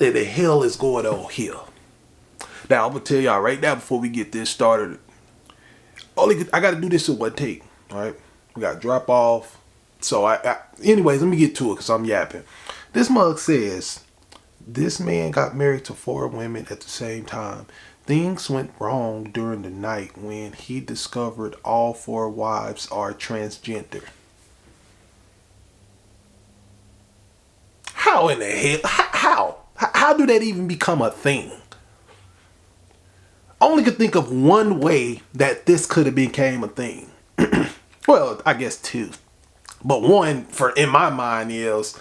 what in the hell is going on here? Now, I'm going to tell y'all right now before we get this started. I got to do this in one take. All right? We got to drop off. So, anyways, let me get to it because I'm yapping. This mug says, this man got married to 4 women at the same time. Things went wrong during the night when he discovered all 4 wives are transgender. How in the hell? How do that even become a thing? I only could think of one way that this could have became a thing. Well, I guess 2. But one, in my mind, is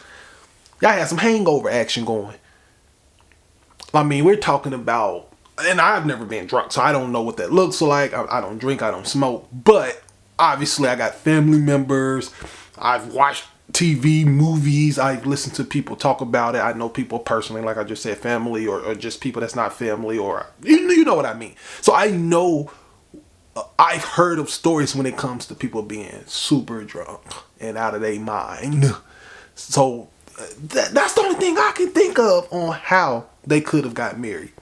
y'all had some hangover action going. I mean, we're talking about, and I've never been drunk, so I don't know what that looks like. I don't drink, I don't smoke. But obviously, I got family members. I've watched TV, movies. I've listened to people talk about it. I know people personally, like I just said, family or just people that's not family, or you know what I mean. So I know. I've heard of stories when it comes to people being super drunk and out of their mind. So that's the only thing I can think of on how they could have got married.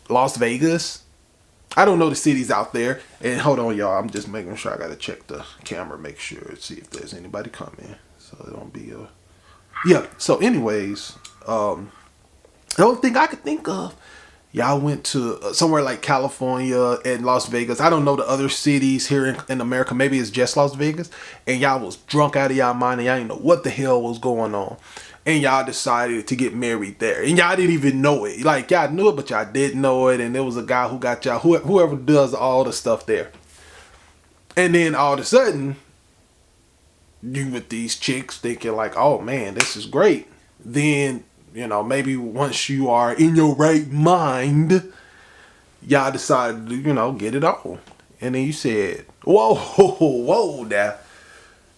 Las Vegas. I don't know the cities out there. And hold on, y'all. I'm just making sure I got to check the camera, make sure, see if there's anybody coming. So it don't be a... Yeah. So anyways, the only thing I could think of, y'all went to somewhere like California and Las Vegas. I don't know the other cities here in America. Maybe it's just Las Vegas. And y'all was drunk out of y'all mind and y'all didn't know what the hell was going on. And y'all decided to get married there. And y'all didn't even know it. Like, y'all knew it, but y'all didn't know it. And there was a guy who got y'all, whoever does all the stuff there. And then all of a sudden, you with these chicks thinking like, oh man, this is great. Then... maybe once you are in your right mind, y'all decided to, get it on. And then you said, whoa, now.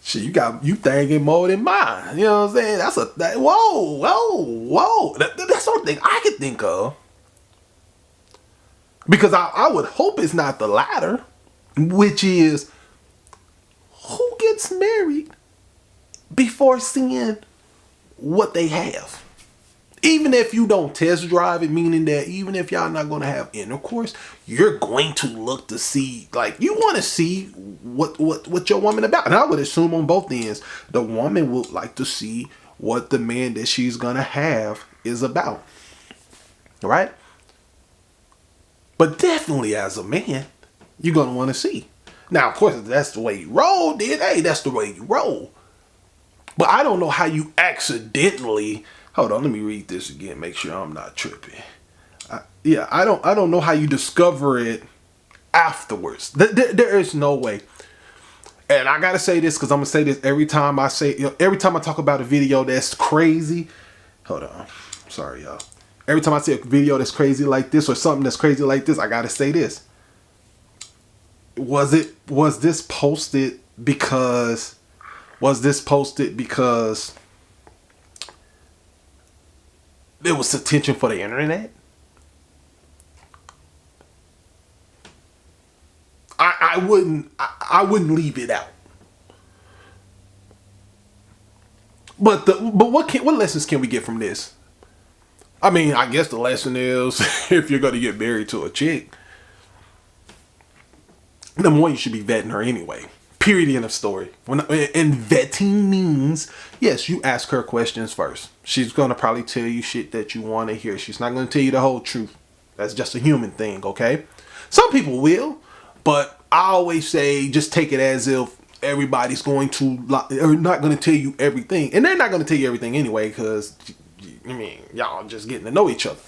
Shit, you thinking more than mine. You know what I'm saying? Whoa. That's something I could think of. Because I would hope it's not the latter, which is, who gets married before seeing what they have? Even if you don't test drive it, meaning that even if y'all not going to have intercourse, you're going to look to see, like, you want to see what your woman about. And I would assume on both ends, the woman would like to see what the man that she's going to have is about. Right? But definitely as a man, you're going to want to see. Now, of course, if that's the way you roll, then, hey, that's the way you roll. But I don't know how you accidentally... Hold on, let me read this again. Make sure I'm not tripping. I don't know how you discover it afterwards. There is no way. And I gotta say this because I'm gonna say this every time I talk about a video that's crazy. Hold on, sorry y'all. Every time I see a video that's crazy like this or something that's crazy like this, I gotta say this. Was this posted because? There was attention for the internet? I wouldn't leave it out. But what lessons can we get from this? I mean, I guess the lesson is if you're gonna get married to a chick, number one, you should be vetting her anyway. Period, end of story. And vetting means, yes, you ask her questions first. She's going to probably tell you shit that you want to hear. She's not going to tell you the whole truth. That's just a human thing, okay? Some people will, but I always say just take it as if everybody's going to, or not going to tell you everything. And they're not going to tell you everything anyway because, y'all just getting to know each other.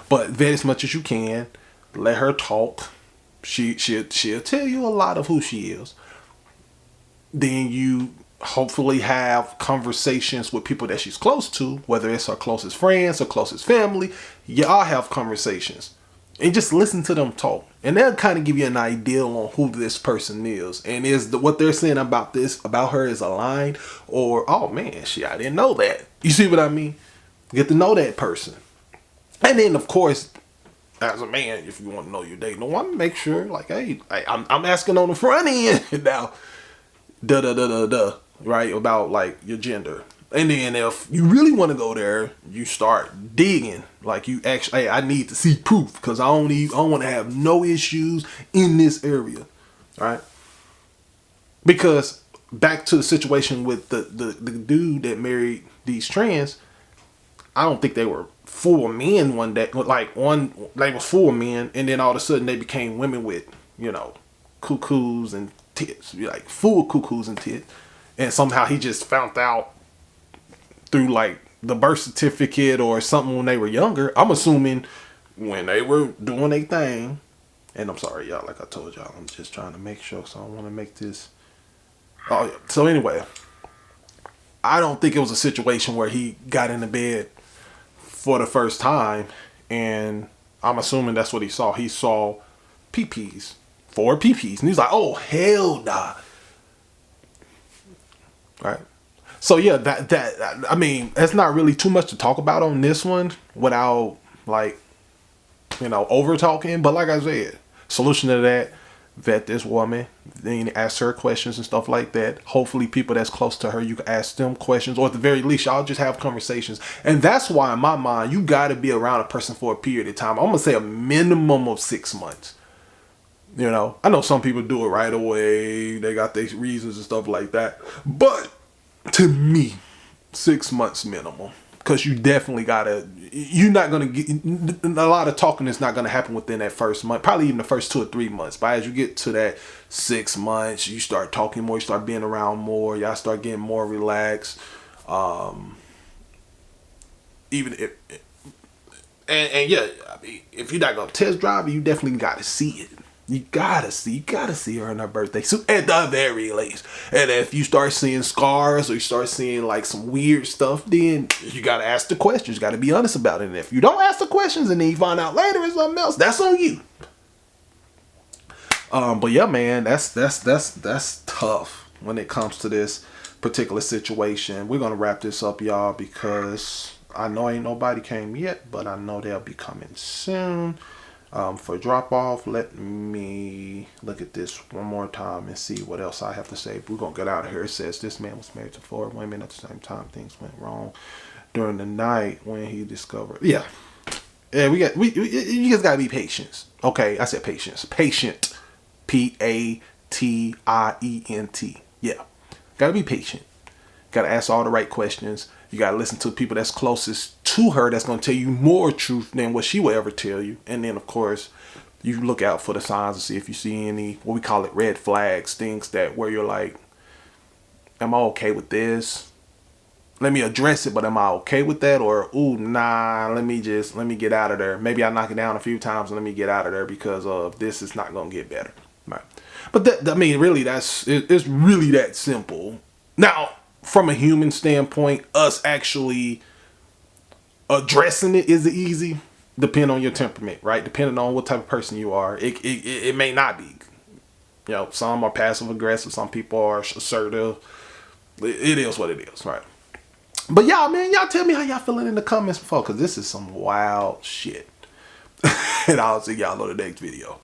But vet as much as you can. Let her talk. She'll tell you a lot of who she is. Then you hopefully have conversations with people that she's close to, whether it's her closest friends or closest family. Y'all have conversations and just listen to them talk. And they'll kind of give you an idea on who this person is. And is what they're saying about her is aligned, or, oh man, I didn't know that. You see what I mean? Get to know that person. And then, of course, as a man, if you want to know your dating a woman, make sure, like, hey, I'm asking on the front end now. Right, about like your gender. And then if you really want to go there, you start digging. Like you actually, hey, I need to see proof because I don't want to have no issues in this area, right? Because back to the situation with the dude that married these trans, I don't think they were full men one day. Like they were full men, and then all of a sudden they became women with, you know, cuckoos and tits, like full cuckoos and tits. And somehow he just found out through like the birth certificate or something when they were younger. I'm assuming when they were doing their thing. And I'm sorry, y'all. Like I told y'all, I'm just trying to make sure. So I want to make this. Oh, yeah. So anyway, I don't think it was a situation where he got into bed for the first time, and I'm assuming that's what he saw. He saw PPs, 4 PPs, and he's like, "Oh hell nah!" Right. So yeah, that I mean, that's not really too much to talk about on this one without like, you know, over talking. But like I said, solution to that: vet this woman, then ask her questions and stuff like that. Hopefully, people that's close to her, you can ask them questions, or at the very least, y'all just have conversations. And that's why, in my mind, you got to be around a person for a period of time. I'm gonna say a minimum of 6 months. You know, I know some people do it right away. They got their reasons and stuff like that. But to me, 6 months minimum. Because you definitely gotta, you're not gonna get, a lot of talking is not gonna happen within that first month, probably even the first 2 or 3 months. But as you get to that 6 months, you start talking more, you start being around more, y'all start getting more relaxed. Even if, and yeah, I mean, if you're not gonna test drive it, you definitely gotta see it. You gotta see her in her birthday suit at the very least. And if you start seeing scars or you start seeing like some weird stuff, then you gotta ask the questions. You gotta be honest about it. And if you don't ask the questions and then you find out later it's something else, that's on you. But yeah, man, that's tough when it comes to this particular situation. We're gonna wrap this up, y'all, because I know ain't nobody came yet, but I know they'll be coming soon. For drop off, let me look at this one more time and see what else I have to say. We're gonna get out of here. It says this man was married to 4 women at the same time. Things went wrong during the night when he discovered. Yeah, we you just gotta be patient. Okay, I said patience. Patient, PATIENT. Yeah, gotta be patient. Gotta ask all the right questions. You gotta listen to people that's closest to her that's gonna tell you more truth than what she will ever tell you. And then of course, you look out for the signs to see if you see any, what we call it, red flags, things that where you're like, am I okay with this? Let me address it, but am I okay with that? Or, ooh, nah, let me get out of there. Maybe I knock it down a few times and let me get out of there because of this is not gonna get better. Right. But that, I mean, really, it's really that simple. Now, from a human standpoint, us actually addressing it is easy, depending on your temperament, right? Depending on what type of person you are, it may not be. You know, some are passive aggressive, some people are assertive. It is what it is, right? But y'all, man, y'all tell me how y'all feeling in the comments before, because this is some wild shit. And I'll see y'all on the next video.